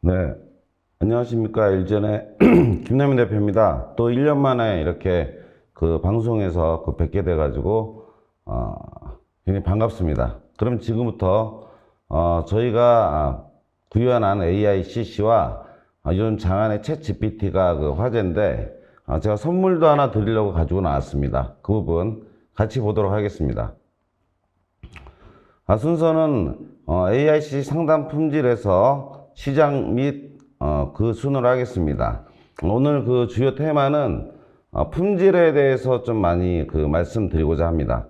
네, 안녕하십니까. 일전에 김남인 대표입니다. 또 1년 만에 이렇게 그 방송에서 뵙게 돼가지고, 굉장히 반갑습니다. 그럼 지금부터, 저희가 구현한 AI CC와 요즘 장안의 챗 GPT가 그 화제인데, 제가 선물도 하나 드리려고 가지고 나왔습니다. 그 부분 같이 보도록 하겠습니다. 순서는 AIC 상담 품질에서 시장 및 그 순으로 하겠습니다. 오늘 그 주요 테마는 품질에 대해서 좀 많이 그 말씀드리고자 합니다.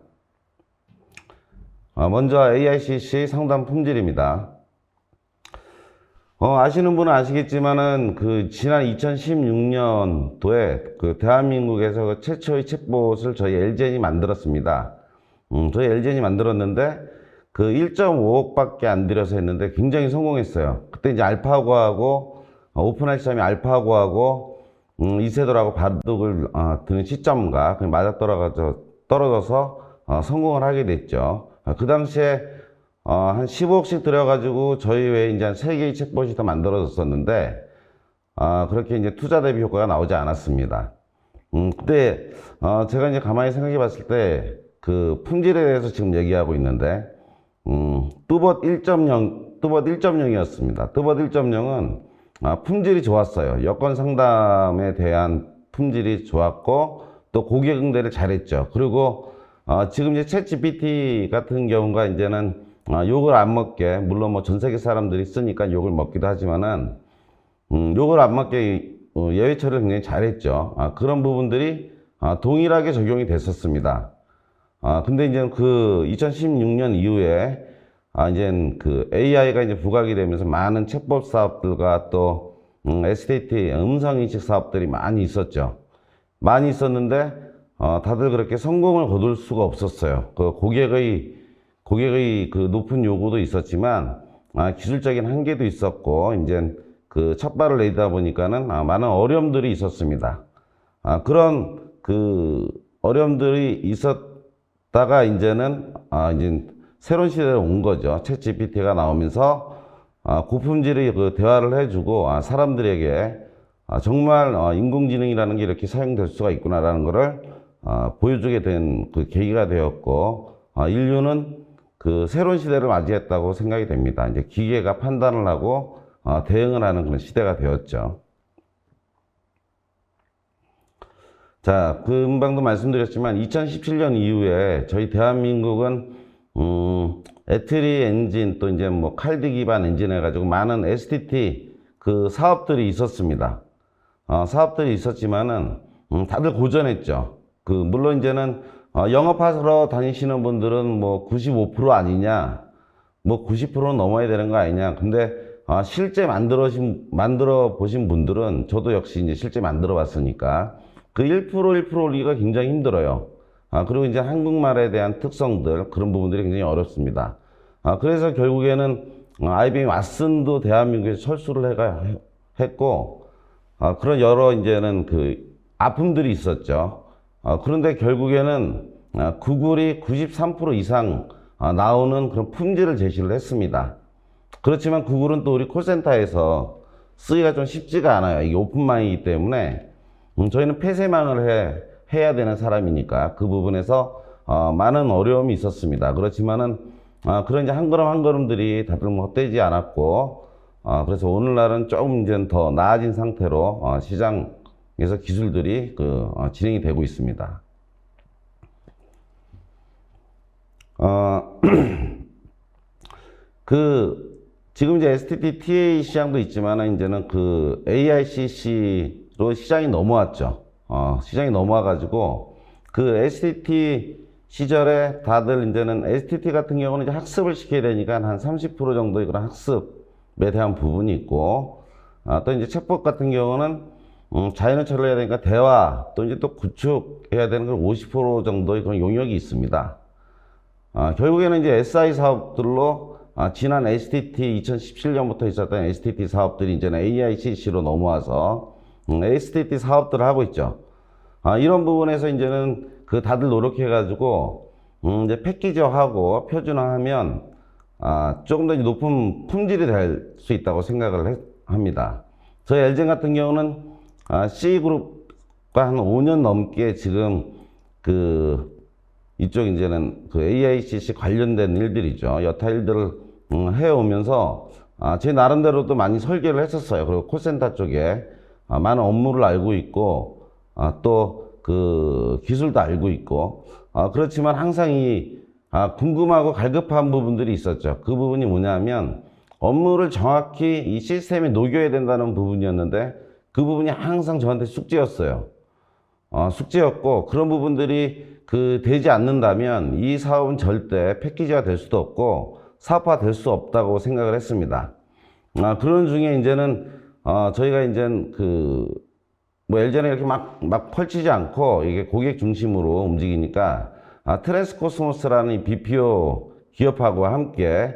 먼저 AICC 상담 품질입니다. 아시는 분은 아시겠지만은 그 지난 2016년도에 그 대한민국에서 그 최초의 챗봇을 저희 엘젠이 만들었습니다. 저희 엘젠이 만들었는데 그 1.5억밖에 안 들여서 했는데 굉장히 성공했어요. 그때 이제 알파고하고 오픈할 시점이 알파고하고 이세돌하고 바둑을 드는 시점과 그냥 맞아 떨어져서 성공을 하게 됐죠. 그 당시에 한 15억씩 들여가지고 저희 외에 이제 한 3개의 챗봇이 더 만들어졌었는데 그렇게 이제 투자 대비 효과가 나오지 않았습니다. 근데 제가 이제 가만히 생각해 봤을 때 그 품질에 대해서 지금 얘기하고 있는데 뚜봇 1.0이었습니다. 뚜봇 1.0은 품질이 좋았어요. 여건 상담에 대한 품질이 좋았고 또 고객 응대를 잘했죠. 그리고 지금 이제 챗 GPT 같은 경우가 이제는 욕을 안 먹게, 물론 뭐 전 세계 사람들이 쓰니까 욕을 먹기도 하지만은 욕을 안 먹게 예외 처리를 굉장히 잘했죠. 그런 부분들이 동일하게 적용이 됐었습니다. 근데 이제 그 2016년 이후에 이제 그 AI가 이제 부각이 되면서 많은 챗봇 사업들과 또 STT 음성인식 사업들이 많이 있었죠. 많이 있었는데 다들 그렇게 성공을 거둘 수가 없었어요. 그 고객의 그 높은 요구도 있었지만 기술적인 한계도 있었고 이제 그 첫 발을 내다 보니까는 많은 어려움들이 있었습니다. 그런 그 어려움들이 있었다가 이제는 이제 새로운 시대로 온 거죠. 챗 GPT가 나오면서 고품질의 그 대화를 해주고 사람들에게 정말 인공지능이라는 게 이렇게 사용될 수가 있구나라는 것을 보여주게 된 그 계기가 되었고 인류는 그 새로운 시대를 맞이했다고 생각이 됩니다. 이제 기계가 판단을 하고 대응을 하는 그런 시대가 되었죠. 자, 금방도 말씀드렸지만 2017년 이후에 저희 대한민국은 애트리 엔진 또 이제 뭐 칼디 기반 엔진 해가지고 많은 STT 그 사업들이 있었습니다. 사업들이 있었지만은 다들 고전했죠. 그 물론 이제는 영업하러 다니시는 분들은 뭐 95% 아니냐, 뭐 90%는 넘어야 되는 거 아니냐. 근데 실제 만들어 보신 분들은 저도 역시 이제 실제 만들어 봤으니까 그 1% 올리기가 굉장히 힘들어요. 그리고 이제 한국말에 대한 특성들, 그런 부분들이 굉장히 어렵습니다. 그래서 결국에는 IBM 왓슨도 대한민국에서 철수를 했고, 그런 여러 이제는 그 아픔들이 있었죠. 그런데 결국에는 구글이 93% 이상 나오는 그런 품질을 제시를 했습니다. 그렇지만 구글은 또 우리 콜센터에서 쓰기가 좀 쉽지가 않아요. 이게 오픈망이기 때문에 저희는 폐쇄망을 해야 되는 사람이니까 그 부분에서 많은 어려움이 있었습니다. 그렇지만은 그런 이제 한 걸음 한 걸음들이 다들 뭐 헛되지 않았고 그래서 오늘날은 조금 이제 더 나아진 상태로 시장에서 기술들이 진행이 되고 있습니다. 지금 이제 STT TA 시장도 있지만은 이제는 그 AICC로 시장이 넘어왔죠. 시장이 넘어와가지고 그 STT 시절에 다들 이제는 STT 같은 경우는 이제 학습을 시켜야 되니까 한 30% 정도의 그런 학습에 대한 부분이 있고 또 이제 챗봇 같은 경우는 자연어 처리를 해야 되니까 대화 또 이제 또 구축해야 되는 건 50% 정도의 그런 용역이 있습니다. 결국에는 이제 SI 사업들로 지난 STT 2017년부터 있었던 STT 사업들이 이제는 AICC로 넘어와서 STT 사업들을 하고 있죠. 이런 부분에서 이제는 그 다들 노력해가지고 이제 패키지화하고 표준화하면 조금 더 높은 품질이 될 수 있다고 생각을 합니다. 저희 LG 같은 경우는 C그룹과 한 5년 넘게 지금 이쪽 이제는 AICC 관련된 일들이죠. 여타 일들을 해오면서 제 나름대로도 많이 설계를 했었어요. 그리고 콜센터 쪽에 많은 업무를 알고 있고 또 기술도 알고 있고 그렇지만 항상 궁금하고 갈급한 부분들이 있었죠. 그 부분이 뭐냐면 업무를 정확히 이 시스템에 녹여야 된다는 부분이었는데 그 부분이 항상 저한테 숙제였어요. 숙제였고 그런 부분들이 되지 않는다면 이 사업은 절대 패키지화 될 수도 없고 사업화 될 수 없다고 생각을 했습니다. 그런 중에 이제는 저희가 이제는 뭐 LG는 이렇게 막 펼치지 않고 이게 고객 중심으로 움직이니까 트랜스코스모스라는 이 BPO 기업하고 함께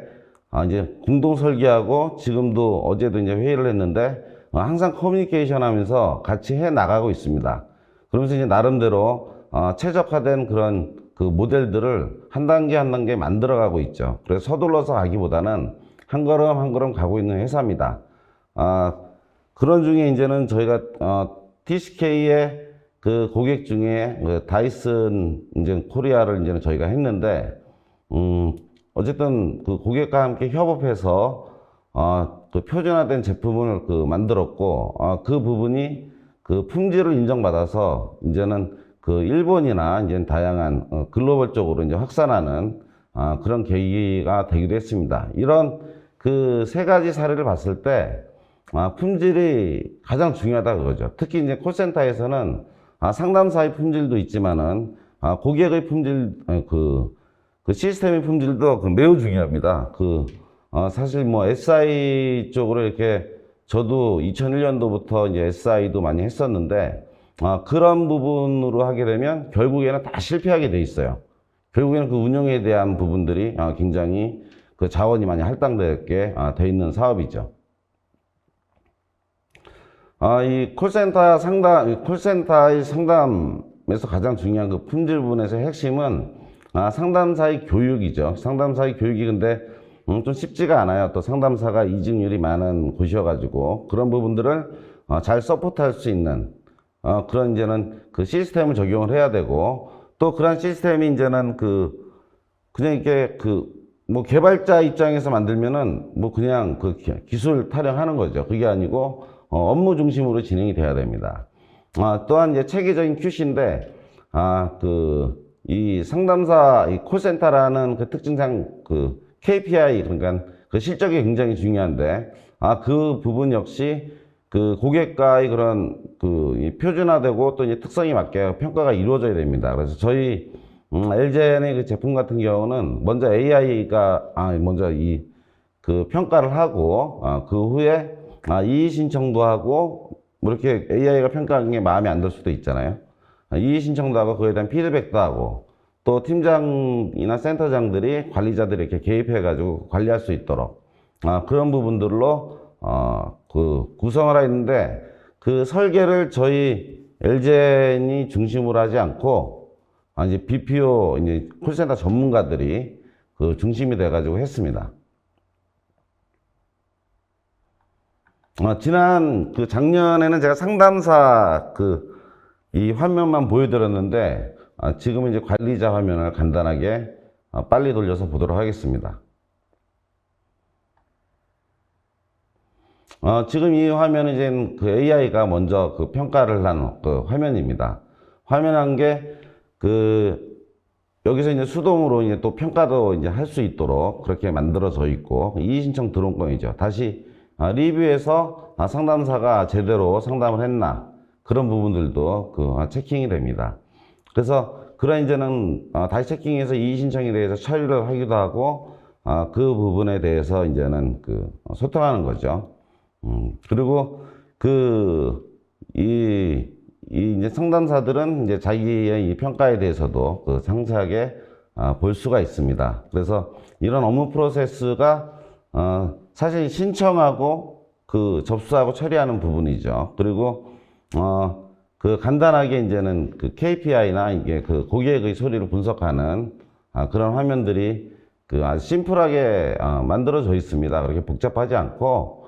이제 공동 설계하고 지금도 어제도 이제 회의를 했는데 항상 커뮤니케이션 하면서 같이 해 나가고 있습니다. 그러면서 이제 나름대로 최적화된 그런 모델들을 한 단계 한 단계 만들어가고 있죠. 그래서 서둘러서 가기보다는 한 걸음 한 걸음 가고 있는 회사입니다. 그런 중에 이제는 저희가 TCK의 고객 중에 다이슨 이제 코리아를 이제는 저희가 했는데 어쨌든 고객과 함께 협업해서 표준화된 제품을 만들었고 그 부분이 품질을 인정받아서 이제는 일본이나 이제 다양한 글로벌적으로 이제 확산하는 그런 계기가 되기도 했습니다. 이런 세 가지 사례를 봤을 때 품질이 가장 중요하다 그거죠. 특히 이제 콜센터에서는 상담사의 품질도 있지만은 고객의 품질 시스템의 품질도 매우 중요합니다. 사실 뭐 SI 쪽으로 이렇게 저도 2001년도부터 이제 SI도 많이 했었는데 그런 부분으로 하게 되면 결국에는 다 실패하게 돼 있어요. 결국에는 운영에 대한 부분들이 굉장히 자원이 많이 할당되게 돼 있는 사업이죠. 이 콜센터의 상담에서 가장 중요한 품질 부분에서의 핵심은 상담사의 교육이죠. 상담사의 교육이 근데 좀 쉽지가 않아요. 또 상담사가 이직률이 많은 곳이어가지고 그런 부분들을 잘 서포트할 수 있는 그런 이제는 시스템을 적용을 해야 되고 또 그런 시스템이 이제는 그냥 이렇게 뭐 개발자 입장에서 만들면은 뭐 그냥 기술 타령하는 거죠. 그게 아니고 업무 중심으로 진행이 돼야 됩니다. 또한 이제 체계적인 QC인데 이 상담사 이 콜센터라는 특징상 KPI 그러니까 실적이 굉장히 중요한데 그 부분 역시 고객과의 그런 이 표준화되고 또 이제 특성에 맞게 평가가 이루어져야 됩니다. 그래서 저희 LGN의 제품 같은 경우는 먼저 AI가 먼저 평가를 하고 그 후에 이의 신청도 하고 뭐 이렇게 AI가 평가하는 게 마음에 안 들 수도 있잖아요. 이의 신청도 하고 그에 대한 피드백도 하고 또 팀장이나 센터장들이 관리자들이 이렇게 개입해 가지고 관리할 수 있도록 그런 부분들로 구성을 했는데 설계를 저희 LGN이 중심으로 하지 않고 이제 BPO 이제 콜센터 전문가들이 중심이 돼 가지고 했습니다. 지난 작년에는 제가 상담사 이 화면만 보여드렸는데 지금 이제 관리자 화면을 간단하게 빨리 돌려서 보도록 하겠습니다. 지금 이 화면은 이제 AI가 먼저 평가를 한 화면입니다. 화면한 게 여기서 이제 수동으로 이제 또 평가도 이제 할 수 있도록 그렇게 만들어져 있고 이의 신청 들어온 건이죠. 다시 리뷰에서 상담사가 제대로 상담을 했나 그런 부분들도 체킹이 됩니다. 그래서 그런 이제는 다시 체킹해서 이의 신청에 대해서 처리를 하기도 하고 그 부분에 대해서 이제는 소통하는 거죠. 그리고 이제 상담사들은 이제 자기의 이 평가에 대해서도 상세하게 볼 수가 있습니다. 그래서 이런 업무 프로세스가 사실 신청하고 접수하고 처리하는 부분이죠. 그리고 간단하게 이제는 KPI나 이게 고객의 소리를 분석하는 그런 화면들이 아주 심플하게 만들어져 있습니다. 그렇게 복잡하지 않고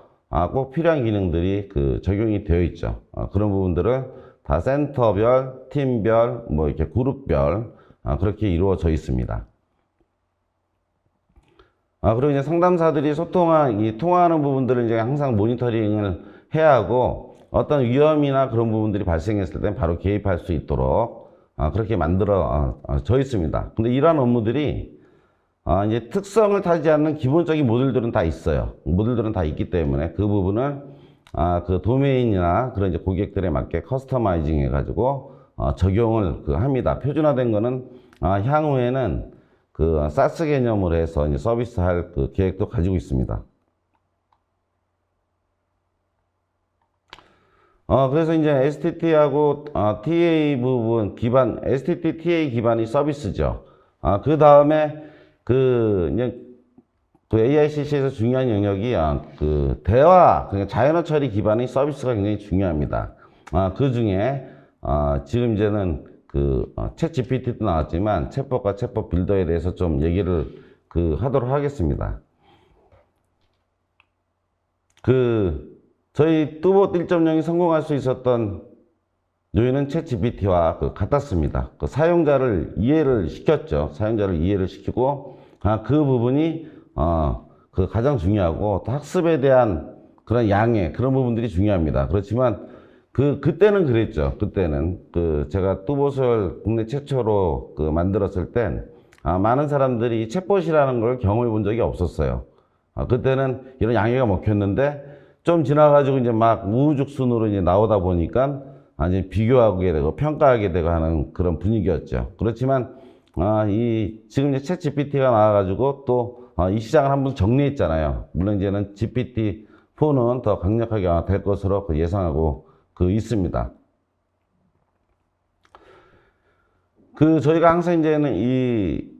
꼭 필요한 기능들이 적용이 되어 있죠. 그런 부분들을 다 센터별, 팀별, 뭐 이렇게 그룹별 그렇게 이루어져 있습니다. 그리고 이제 상담사들이 통화하는 부분들을 이제 항상 모니터링을 해야 하고, 어떤 위험이나 그런 부분들이 발생했을 때 바로 개입할 수 있도록 그렇게 만들어져 있습니다. 근데 이러한 업무들이 이제 특성을 타지 않는 기본적인 모듈들은 다 있어요. 모듈들은 다 있기 때문에 그 부분을 그 도메인이나 그런 이제 고객들에 맞게 커스터마이징 해가지고 적용을 합니다. 표준화된 거는 향후에는 사스 개념으로 해서 이제 서비스할 계획도 가지고 있습니다. 그래서 이제 STT하고 TA 부분 STT, TA 기반이 서비스죠. 그 다음에 이제 AICC에서 중요한 영역이 대화, 그러니까 자연어 처리 기반의 서비스가 굉장히 중요합니다. 그 중에 지금 이제는 챗 GPT도 나왔지만 챗봇과 챗봇 빌더에 대해서 좀 얘기를 하도록 하겠습니다. 저희 뚜봇 1.0이 성공할 수 있었던 요인은 챗 GPT와 같았습니다. 사용자를 이해를 시켰죠. 사용자를 이해를 시키고 그 부분이 가장 중요하고, 또 학습에 대한 그런 양해, 그런 부분들이 중요합니다. 그렇지만 그때는 그랬죠. 그때는 제가 뚜봇을 국내 최초로 만들었을 땐 많은 사람들이 챗봇이라는 걸 경험해 본 적이 없었어요. 그때는 이런 양해가 먹혔는데, 좀 지나가지고 이제 막 우후죽순으로 이제 나오다 보니까 이제 비교하게 되고 평가하게 되고 하는 그런 분위기였죠. 그렇지만 지금 이제 챗 GPT가 나와가지고 또 이 시장을 한번 정리했잖아요. 물론 이제는 GPT-4는 더 강력하게 될 것으로 예상하고 있습니다. 저희가 항상 이제는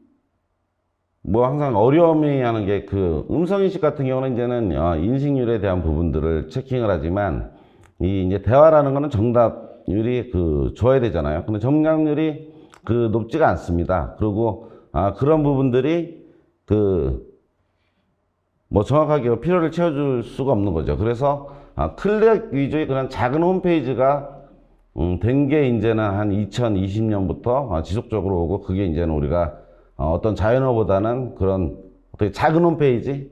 항상 어려움이 하는 게 음성인식 같은 경우는 이제는 인식률에 대한 부분들을 체킹을 하지만, 이제 대화라는 거는 정답률이 좋아야 되잖아요. 근데 정답률이 높지가 않습니다. 그리고 그런 부분들이 정확하게 필요를 채워줄 수가 없는 거죠. 그래서 클릭 위주의 그런 작은 홈페이지가 된 게 이제는 한 2020년부터 지속적으로 오고, 그게 이제는 우리가 어떤 자연어보다는 그런 어떻게 작은 홈페이지,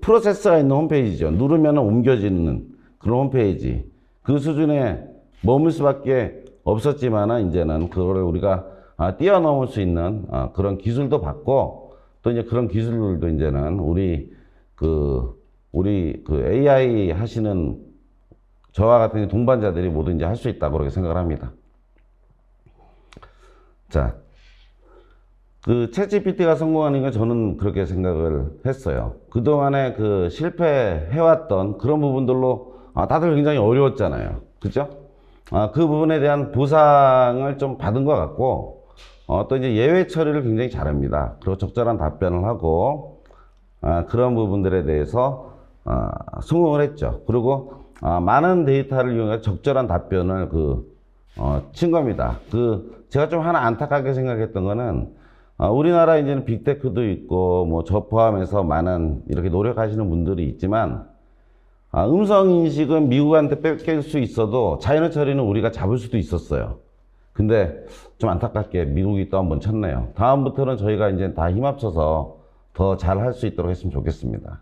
프로세서가 있는 홈페이지죠. 누르면 옮겨지는 그런 홈페이지, 그 수준에 머물 수밖에 없었지만은 이제는 그거를 우리가 뛰어넘을 수 있는 그런 기술도 받고, 또 이제 그런 기술들도 이제는 우리 AI 하시는 저와 같은 동반자들이 모두 이제 할 수 있다고 그렇게 생각을 합니다. 자, 챗GPT가 성공하는 건 저는 그렇게 생각을 했어요. 그동안에 실패해왔던 그런 부분들로 다들 굉장히 어려웠잖아요. 그죠? 그 부분에 대한 보상을 좀 받은 것 같고, 또 이제 예외 처리를 굉장히 잘합니다. 그리고 적절한 답변을 하고, 그런 부분들에 대해서 성공을 했죠. 그리고 많은 데이터를 이용해 적절한 답변을 친 겁니다. 제가 좀 하나 안타깝게 생각했던 거는, 우리나라 이제는 빅테크도 있고, 뭐 저 포함해서 많은 이렇게 노력하시는 분들이 있지만, 음성 인식은 미국한테 뺏길 수 있어도 자연어 처리는 우리가 잡을 수도 있었어요. 근데 좀 안타깝게 미국이 또 한번 쳤네요. 다음부터는 저희가 이제 다 힘합쳐서 더 잘 할 수 있도록 했으면 좋겠습니다.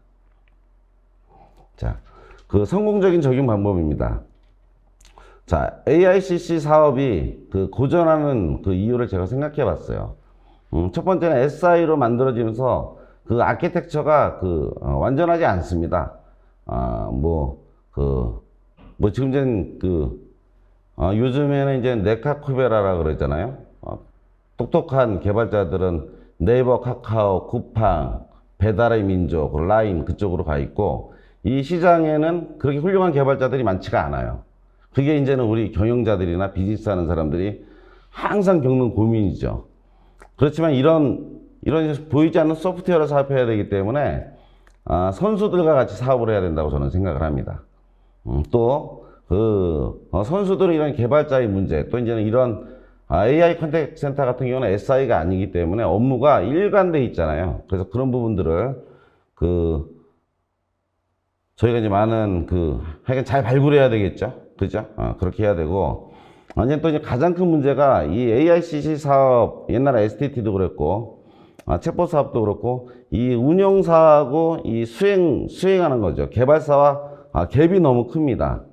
자, 성공적인 적용 방법입니다. 자, AICC 사업이 고전하는 이유를 제가 생각해 봤어요. 첫 번째는 SI로 만들어지면서 아키텍처가 완전하지 않습니다. 지금 요즘에는 이제 네카쿠베라라 그러잖아요. 똑똑한 개발자들은 네이버, 카카오, 쿠팡, 배달의 민족, 라인 그쪽으로 가 있고, 이 시장에는 그렇게 훌륭한 개발자들이 많지가 않아요. 그게 이제는 우리 경영자들이나 비즈니스 하는 사람들이 항상 겪는 고민이죠. 그렇지만 이런 보이지 않는 소프트웨어를 사업해야 되기 때문에 선수들과 같이 사업을 해야 된다고 저는 생각을 합니다. 또 선수들은 이런 개발자의 문제, 또 이제는 이런 AI 컨택 센터 같은 경우는 SI가 아니기 때문에 업무가 일관돼 있잖아요. 그래서 그런 부분들을 저희가 이제 많은 하여간 잘 발굴해야 되겠죠. 그죠? 그렇게 해야 되고, 이제 또 이제 가장 큰 문제가 이 AICC 사업, 옛날에 STT도 그랬고, 챗봇 사업도 그렇고, 이 운영사하고 이 수행하는 거죠. 개발사와 갭이 너무 큽니다.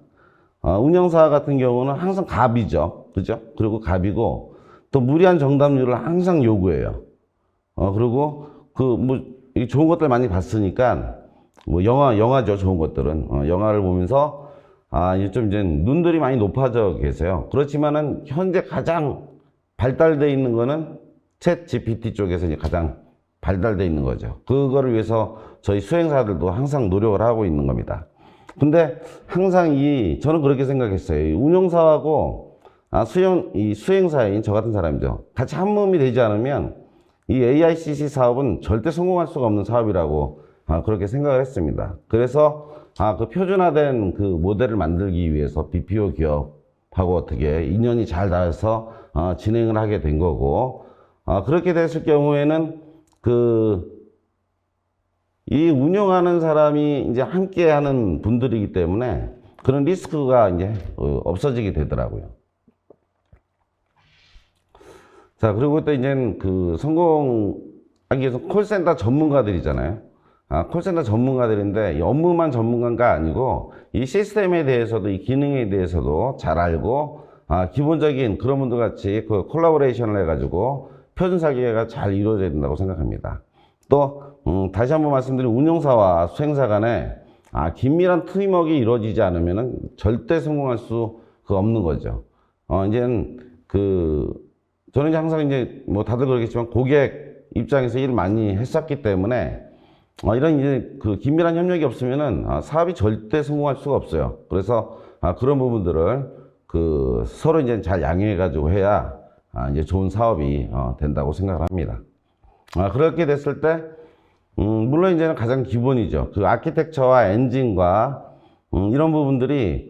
운영사 같은 경우는 항상 갑이죠. 그죠? 그리고 갑이고, 또 무리한 정답률을 항상 요구해요. 그리고 이 좋은 것들 많이 봤으니까, 영화죠. 좋은 것들은. 영화를 보면서, 이제 눈들이 많이 높아져 계세요. 그렇지만은, 현재 가장 발달되어 있는 거는 챗 GPT 쪽에서 이제 가장 발달되어 있는 거죠. 그거를 위해서 저희 수행사들도 항상 노력을 하고 있는 겁니다. 근데 항상 저는 그렇게 생각했어요. 이 운영사하고 이 수행사인 저 같은 사람이죠. 같이 한 몸이 되지 않으면 이 AICC 사업은 절대 성공할 수가 없는 사업이라고 그렇게 생각을 했습니다. 그래서 그 표준화된 그 모델을 만들기 위해서 BPO 기업하고 어떻게 인연이 잘 닿아서 진행을 하게 된 거고, 그렇게 됐을 경우에는 이 운영하는 사람이 이제 함께 하는 분들이기 때문에 그런 리스크가 이제 없어지게 되더라고요. 자, 그리고 또 이제 성공하기 위해서 콜센터 전문가들이잖아요. 콜센터 전문가들인데 업무만 전문가가 아니고 이 시스템에 대해서도 이 기능에 대해서도 잘 알고 기본적인 그런 분들 같이 콜라보레이션을 해가지고 표준 설계가 잘 이루어져야 된다고 생각합니다. 또 다시 한번 말씀드린 운영사와 수행사 간에 긴밀한 팀워크가 이루어지지 않으면 절대 성공할 수 없는 거죠. 이제는 저는 이제 항상 이제 다들 그러겠지만 고객 입장에서 일을 많이 했었기 때문에 이런 이제 긴밀한 협력이 없으면은 사업이 절대 성공할 수가 없어요. 그래서 그런 부분들을 서로 이제 잘 양해해 가지고 해야 이제 좋은 사업이 된다고 생각을 합니다. 그렇게 됐을 때 물론 이제는 가장 기본이죠. 아키텍처와 엔진과 이런 부분들이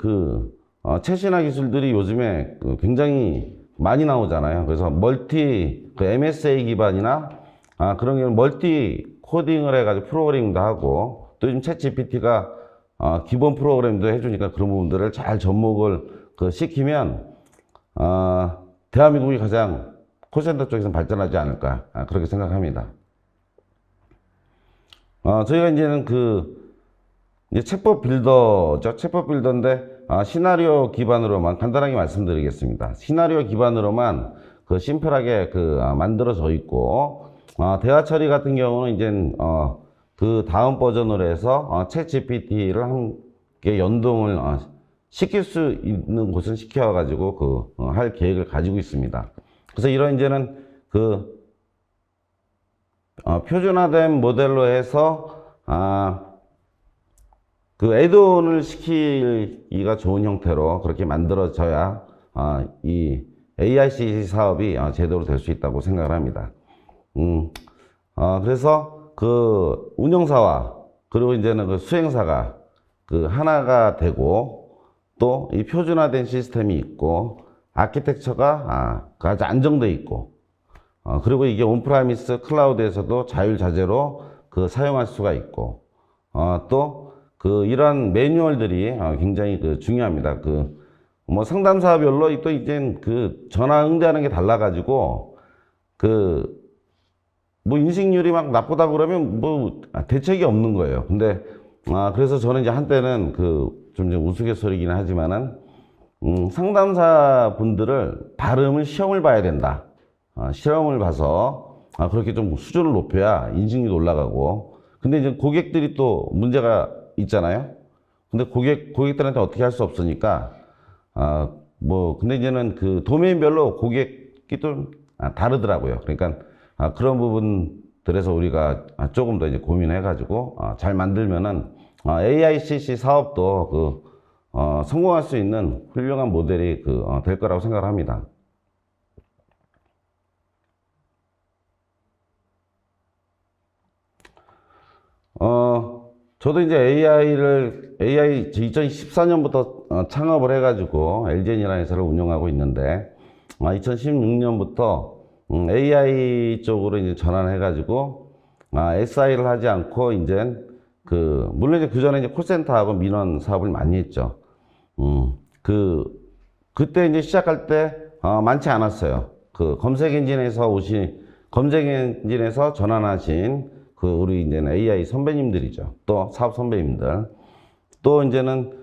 최신화 기술들이 요즘에 굉장히 많이 나오잖아요. 그래서 MSA 기반이나 그런 경우는 멀티 코딩을 해가지고 프로그래밍도 하고, 또 요즘 챗 GPT가 기본 프로그램도 해주니까 그런 부분들을 잘 접목을 시키면 대한민국이 가장 콜센터 쪽에서 발전하지 않을까 그렇게 생각합니다. 저희가 이제는 이제 챗봇 빌더죠. 챗봇 빌더인데 시나리오 기반으로만 간단하게 말씀드리겠습니다. 시나리오 기반으로만 심플하게 만들어져 있고, 대화 처리 같은 경우는 이제 다음 버전으로 해서 챗 GPT를 함께 연동을 시킬 수 있는 곳은 시켜가지고 할 계획을 가지고 있습니다. 그래서 이런 이제는 표준화된 모델로 해서 애드온을 시키기가 좋은 형태로 그렇게 만들어져야 이 AICC 사업이 제대로 될 수 있다고 생각을 합니다. 그래서 운영사와 그리고 이제는 수행사가 하나가 되고, 또 이 표준화된 시스템이 있고 아키텍처가 아주 안정돼 있고, 그리고 이게 온프라미스 클라우드에서도 자율자재로 사용할 수가 있고, 또 이러한 매뉴얼들이 굉장히 중요합니다. 상담사별로 또 이제 전화 응대하는 게 달라가지고 인식률이 막 나쁘다 그러면 대책이 없는 거예요. 근데 그래서 저는 이제 한때는 좀 우스갯소리긴 하지만은 상담사 분들을 발음을 시험을 봐야 된다. 실험을 봐서 그렇게 좀 수준을 높여야 인식률이 올라가고. 근데 이제 고객들이 또 문제가 있잖아요. 근데 고객들한테 어떻게 할 수 없으니까 근데 이제는 도메인별로 고객이 좀 다르더라고요. 그러니까 그런 부분들에서 우리가 조금 더 이제 고민해가지고 잘 만들면은 AICC 사업도 성공할 수 있는 훌륭한 모델이 될 거라고 생각을 합니다. 저도 이제 AI 2014년부터 창업을 해가지고 LG엔이라는 회사를 운영하고 있는데, 2016년부터 AI 쪽으로 이제 전환해가지고 SI를 하지 않고 이제 물론 이제 그 전에 이제 콜센터하고 민원 사업을 많이 했죠. 그때 이제 시작할 때, 많지 않았어요. 검색 엔진에서 전환하신 우리 이제는 AI 선배님들이죠. 또 사업 선배님들. 또 이제는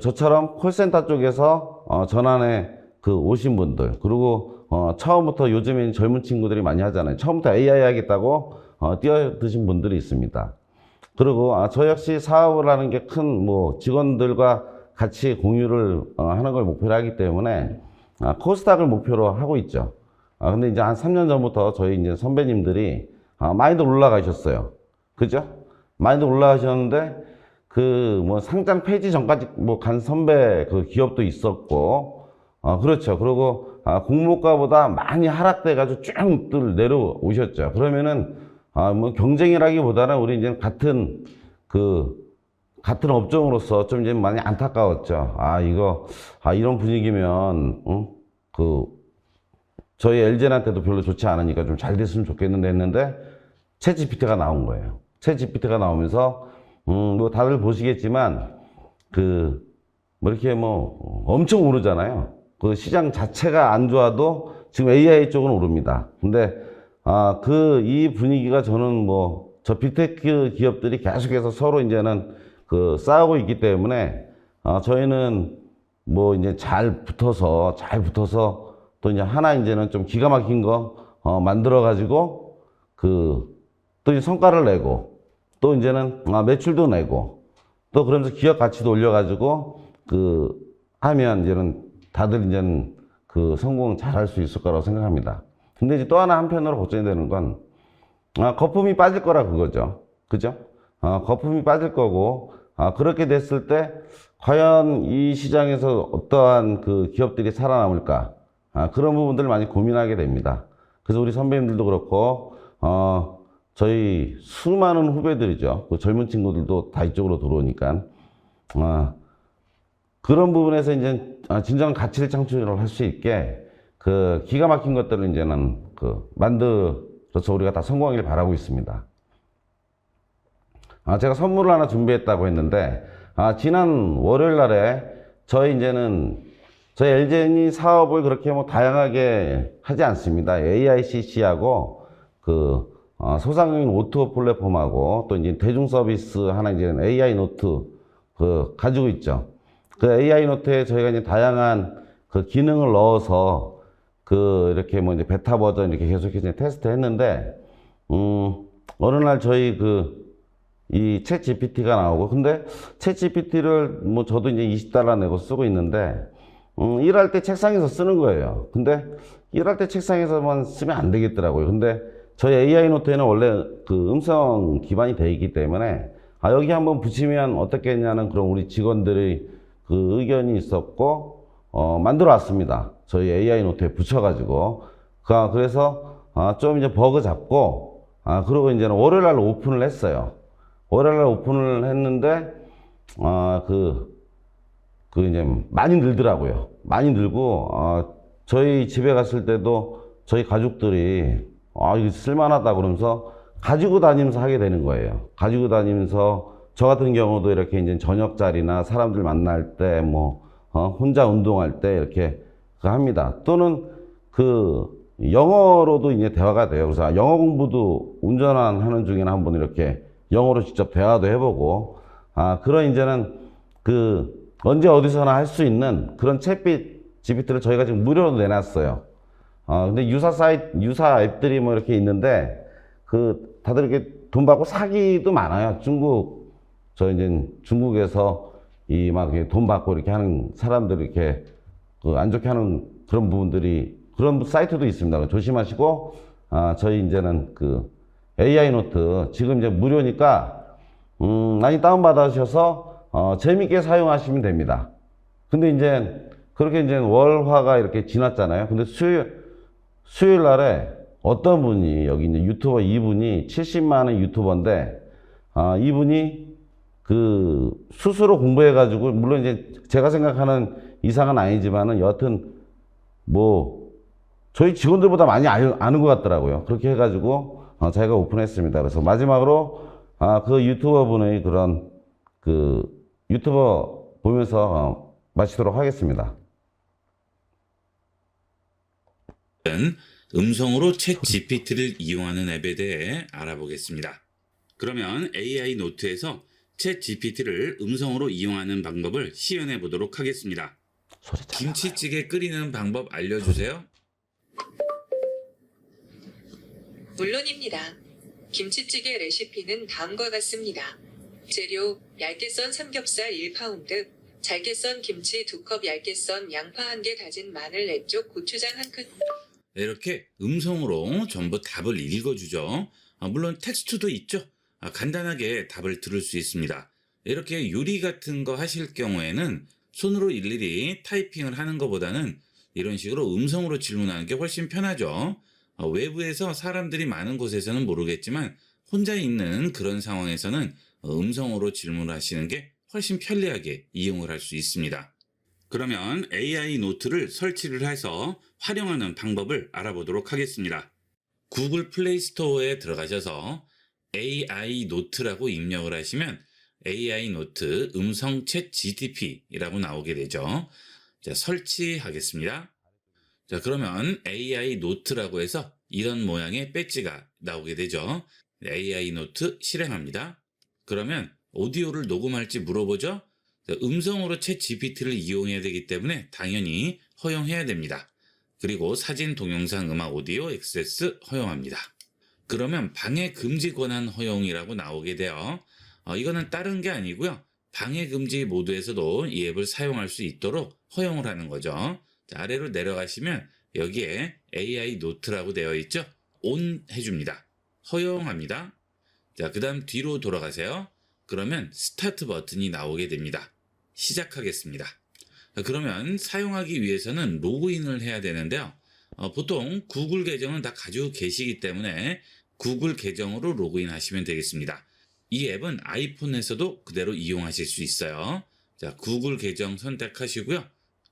저처럼 콜센터 쪽에서, 전환에 오신 분들. 그리고, 처음부터 요즘엔 젊은 친구들이 많이 하잖아요. 처음부터 AI 하겠다고, 뛰어드신 분들이 있습니다. 그리고 저 역시 사업을 하는 게 큰 직원들과 같이 공유를 하는 걸 목표로 하기 때문에 코스닥을 목표로 하고 있죠. 근데 이제 한 3년 전부터 저희 이제 선배님들이 많이들 올라가셨어요. 그죠? 많이들 올라가셨는데 상장 폐지 전까지 간 선배 기업도 있었고 그렇죠. 그리고 공모가보다 많이 하락돼 가지고 쭉 내려오셨죠. 그러면은 경쟁이라기보다는 우리 이제 같은 업종으로서 좀 이제 많이 안타까웠죠. 이런 분위기면, 저희 LG한테도 별로 좋지 않으니까 좀 잘 됐으면 좋겠는데 했는데, 챗GPT가 나온 거예요. 챗GPT가 나오면서, 다들 보시겠지만, 이렇게 엄청 오르잖아요. 시장 자체가 안 좋아도 지금 AI 쪽은 오릅니다. 근데, 이 분위기가 저는 저 빅테크 기업들이 계속해서 서로 이제는 싸우고 있기 때문에, 저희는 이제 잘 붙어서 또 이제 하나 이제는 좀 기가 막힌 거, 만들어가지고, 또 이제 성과를 내고, 또 이제는 매출도 내고, 또 그러면서 기업 가치도 올려가지고, 하면 이제는 다들 이제는 성공 잘 할 수 있을 거라고 생각합니다. 근데 이제 또 하나 한편으로 걱정이 되는 건, 거품이 빠질 거라 그거죠. 그죠? 거품이 빠질 거고, 그렇게 됐을 때, 과연 이 시장에서 어떠한 기업들이 살아남을까? 그런 부분들을 많이 고민하게 됩니다. 그래서 우리 선배님들도 그렇고, 저희 수많은 후배들이죠. 젊은 친구들도 다 이쪽으로 들어오니까, 그런 부분에서 이제 진정한 가치를 창출을 할 수 있게, 기가 막힌 것들을 이제는 만들어서 우리가 다 성공하길 바라고 있습니다. 제가 선물을 하나 준비했다고 했는데, 지난 월요일 날에 저희 LG엔이 사업을 그렇게 다양하게 하지 않습니다. AICC하고 소상공인 오토 플랫폼하고 또 이제 대중 서비스 하나 이제 AI 노트 가지고 있죠. AI 노트에 저희가 이제 다양한 기능을 넣어서 이렇게 이제 베타 버전 이렇게 계속해서 테스트 했는데, 어느 날 저희 이 챗 GPT가 나오고, 근데 챗 GPT를 저도 이제 $20 내고 쓰고 있는데, 일할 때 책상에서 쓰는 거예요. 근데 일할 때 책상에서만 쓰면 안 되겠더라고요. 근데 저희 AI 노트에는 원래 음성 기반이 되어 있기 때문에, 여기 한번 붙이면 어떻겠냐는 그런 우리 직원들의 의견이 있었고, 만들어 왔습니다. 저희 AI 노트에 붙여가지고. 그래서, 좀 이제 버그 잡고, 그리고 이제는 월요일 날 오픈을 했어요. 월요일 날 오픈을 했는데, 이제 많이 늘더라고요. 많이 늘고, 저희 집에 갔을 때도 저희 가족들이, 이거 쓸만하다 그러면서 가지고 다니면서 하게 되는 거예요. 가지고 다니면서, 저 같은 경우도 이렇게 이제 저녁 자리나 사람들 만날 때, 혼자 운동할 때 이렇게 합니다. 또는 영어로도 이제 대화가 돼요. 그래서 영어 공부도 운전하는 중에는 한번 이렇게 영어로 직접 대화도 해보고, 그런 이제는 언제 어디서나 할 수 있는 그런 챗 GPT를 저희가 지금 무료로 내놨어요. 근데 유사 앱들이 이렇게 있는데, 다들 이렇게 돈 받고 사기도 많아요. 중국에서 돈 받고 이렇게 하는 사람들이 이렇게 안 좋게 하는 그런 부분들이, 그런 사이트도 있습니다. 조심하시고, 저희 이제는 AI 노트 지금 이제 무료니까, 많이 다운받으셔서, 재밌게 사용하시면 됩니다. 근데 이제, 그렇게 이제 월화가 이렇게 지났잖아요. 근데 수요일 날에 어떤 분이, 여기 이제 유튜버 이분이 70만원 유튜버인데, 이분이 스스로 공부해가지고, 물론 이제 제가 생각하는 이상은 아니지만은 여하튼, 저희 직원들보다 많이 아는 것 같더라고요. 그렇게 해가지고, 자기가 오픈했습니다. 그래서 마지막으로, 그 유튜버 분의 그런 유튜버 보면서 마치도록 하겠습니다. 음성으로 챗 GPT를 이용하는 앱에 대해 알아보겠습니다. 그러면 AI 노트에서 챗 GPT를 음성으로 이용하는 방법을 시연해 보도록 하겠습니다. 김치찌개 끓이는 방법 알려주세요. 물론입니다. 김치찌개 레시피는 다음과 같습니다. 재료: 얇게 썬 삼겹살 1파운드, 잘게 썬 김치 2컵, 얇게 썬 양파 1개, 다진 마늘 4쪽, 고추장 1큰. 이렇게 음성으로 전부 답을 읽어주죠. 물론 텍스트도 있죠. 간단하게 답을 들을 수 있습니다. 이렇게 요리 같은 거 하실 경우에는 손으로 일일이 타이핑을 하는 것보다는 이런 식으로 음성으로 질문하는 게 훨씬 편하죠. 외부에서 사람들이 많은 곳에서는 모르겠지만 혼자 있는 그런 상황에서는 음성으로 질문을 하시는 게 훨씬 편리하게 이용을 할 수 있습니다. 그러면 AI 노트를 설치를 해서 활용하는 방법을 알아보도록 하겠습니다. 구글 플레이 스토어에 들어가셔서 AI 노트라고 입력을 하시면 AI 노트 음성 챗 GTP라고 나오게 되죠. 자, 설치하겠습니다. 자, 그러면 AI 노트라고 해서 이런 모양의 배지가 나오게 되죠. AI 노트 실행합니다. 그러면 오디오를 녹음할지 물어보죠. 자, 음성으로 챗 GPT를 이용해야 되기 때문에 당연히 허용해야 됩니다. 그리고 사진, 동영상, 음악, 오디오, 액세스 허용합니다. 그러면 방해 금지 권한 허용이라고 나오게 돼요. 이거는 다른 게 아니고요. 방해 금지 모드에서도 이 앱을 사용할 수 있도록 허용을 하는 거죠. 자, 아래로 내려가시면 여기에 AI 노트라고 되어 있죠. ON 해줍니다. 허용합니다. 자, 그 다음 뒤로 돌아가세요. 그러면 스타트 버튼이 나오게 됩니다. 시작하겠습니다. 자, 그러면 사용하기 위해서는 로그인을 해야 되는데요. 보통 구글 계정은 다 가지고 계시기 때문에 구글 계정으로 로그인 하시면 되겠습니다. 이 앱은 아이폰에서도 그대로 이용하실 수 있어요. 자, 구글 계정 선택하시고요.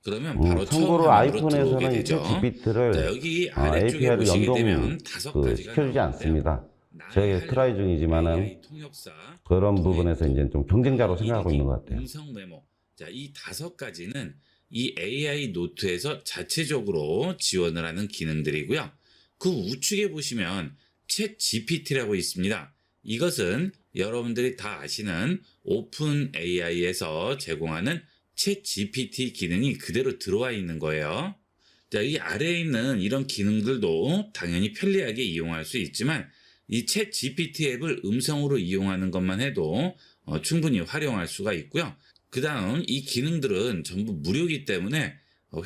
그러면 바로 처음 참고로 화면으로 들어오게 아이폰에서는 되죠. GPT를 자, 여기 아래쪽에 API를 보시게 되면 5가지가 시켜주지 나오는데요. 않습니다. 저희 트라이 중이지만은 AI 통역사, 그런 부분에서 이제 좀 경쟁자로 생각하고 있는 것 같아요. 음성 메모. 자, 이 5가지는 이 AI 노트에서 자체적으로 지원을 하는 기능들이고요. 그 우측에 보시면 챗 GPT라고 있습니다. 이것은 여러분들이 다 아시는 오픈 AI에서 제공하는 챗 GPT 기능이 그대로 들어와 있는 거예요. 자, 이 아래에 있는 이런 기능들도 당연히 편리하게 이용할 수 있지만 이 챗 GPT 앱을 음성으로 이용하는 것만 해도 충분히 활용할 수가 있고요. 그 다음 이 기능들은 전부 무료이기 때문에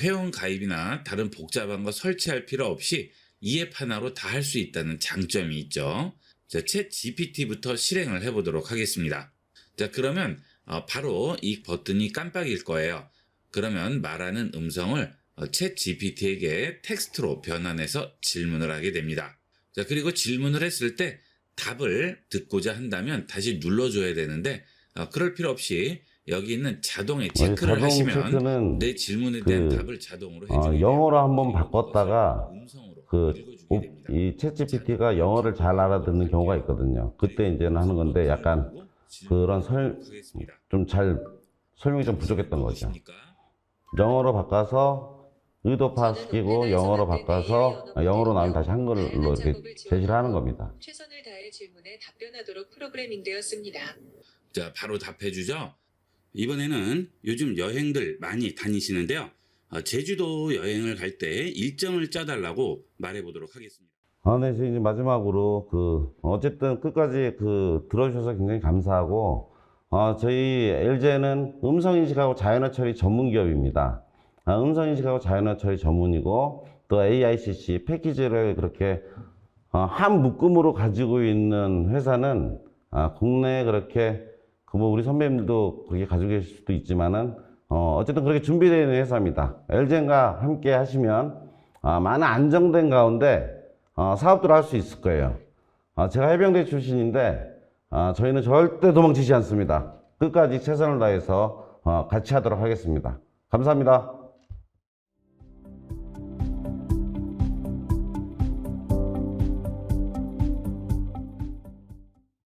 회원 가입이나 다른 복잡한 거 설치할 필요 없이 이 앱 하나로 다 할 수 있다는 장점이 있죠. 자, 챗 GPT부터 실행을 해보도록 하겠습니다. 자, 그러면 바로 이 버튼이 깜빡일 거예요. 그러면 말하는 음성을 챗 GPT에게 텍스트로 변환해서 질문을 하게 됩니다. 자, 그리고 질문을 했을 때 답을 듣고자 한다면 다시 눌러줘야 되는데 그럴 필요 없이 여기 있는 자동에 체크를 자동 하시면 체크는 내 질문에 대한 답을 자동으로 해주게 돼요. 영어로 한번 그리고 바꿨다가 그것을 음성으로 읽어주게 됩니다. 이 챗GPT가 영어를 잘 알아듣는 경우가 있거든요. 그때 이제는 하는 건데 약간 그런 좀 잘 설명이 좀 부족했던 거죠. 영어로 바꿔서 의도 파악시키고 영어로 바꿔서 영어로 나오면 다시 한글로 이렇게 제시를 하는 겁니다. 최선을 다해 질문에 답변하도록 프로그래밍되었습니다. 자, 바로 답해주죠. 이번에는 요즘 여행들 많이 다니시는데요. 제주도 여행을 갈 때 일정을 짜달라고 말해보도록 하겠습니다. 네, 이제 마지막으로 어쨌든 끝까지 들어주셔서 굉장히 감사하고 저희 LG는 음성인식하고 자연어 처리 전문 기업입니다. 음성인식하고 자연어 처리 전문이고 또 AICC 패키지를 그렇게 한 묶음으로 가지고 있는 회사는 국내에 그렇게 뭐 우리 선배님들도 그렇게 가지고 계실 수도 있지만은 어쨌든 그렇게 준비되어 있는 회사입니다. LG과 함께 하시면 많은 안정된 가운데 사업들을 할 수 있을 거예요. 제가 해병대 출신인데 저희는 절대 도망치지 않습니다. 끝까지 최선을 다해서 같이 하도록 하겠습니다. 감사합니다.